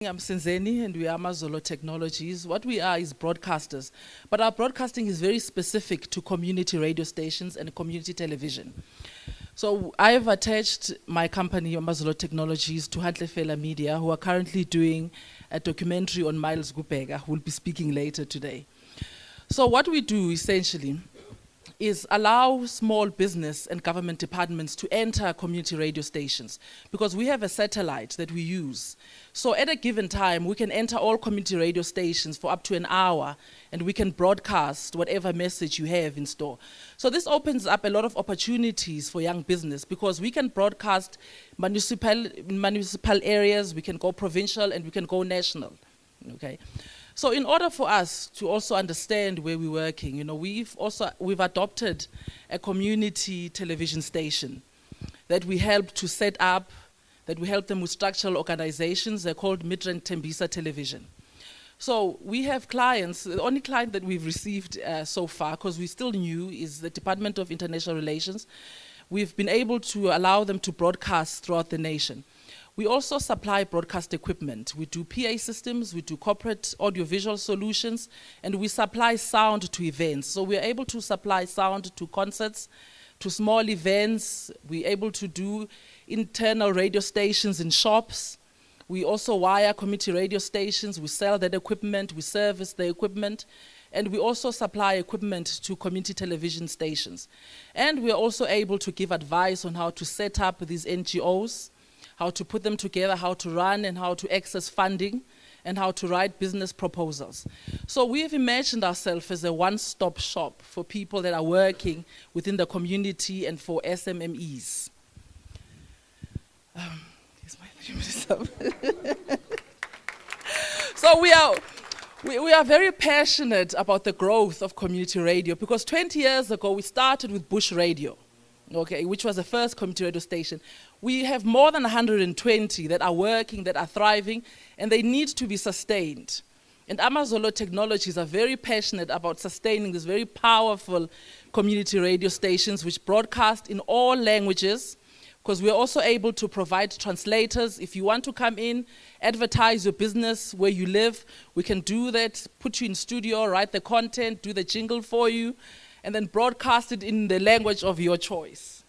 I'm Senzeni and we are Amazolo Technologies. What we are is broadcasters, but our broadcasting is very specific to community radio stations and community television. So I have attached my company, Amazolo Technologies, to Hantlefela Media, who are currently doing a documentary on Miles Gupega, who will be speaking later today. So what we do essentially is allow small business and government departments to enter community radio stations because we have a satellite that we use. So at a given time, we can enter all community radio stations for up to an hour and we can broadcast whatever message you have in store. So this opens up a lot of opportunities for young business because we can broadcast municipal areas, we can go provincial and we can go national, okay? So in order for us to also understand where we're working, we've adopted a community television station that we help to set up, that we help them with structural organizations. They're called Midrand Tembisa Television. So we have clients, the only client that we've received so far, because we're still new, is the Department of International Relations. We've been able to allow them to broadcast throughout the nation. We also supply broadcast equipment. We do PA systems, we do corporate audiovisual solutions, and we supply sound to events. So we're able to supply sound to concerts, to small events. We're able to do internal radio stations in shops. We also wire community radio stations. We sell that equipment, we service the equipment, and we also supply equipment to community television stations. And we're also able to give advice on how to set up these NGOs, how to put them together, how to run and how to access funding, and how to write business proposals. So we've imagined ourselves as a one-stop shop for people that are working within the community and for SMMEs. So we are very passionate about the growth of community radio because 20 years ago we started with Bush Radio, okay, which was the first community radio station. We have more than 120 that are working, that are thriving, and they need to be sustained. And Amazolo Technologies are very passionate about sustaining these very powerful community radio stations which broadcast in all languages, because we're also able to provide translators. If you want to come in, advertise your business where you live, we can do that, put you in studio, write the content, do the jingle for you, and then broadcast it in the language of your choice.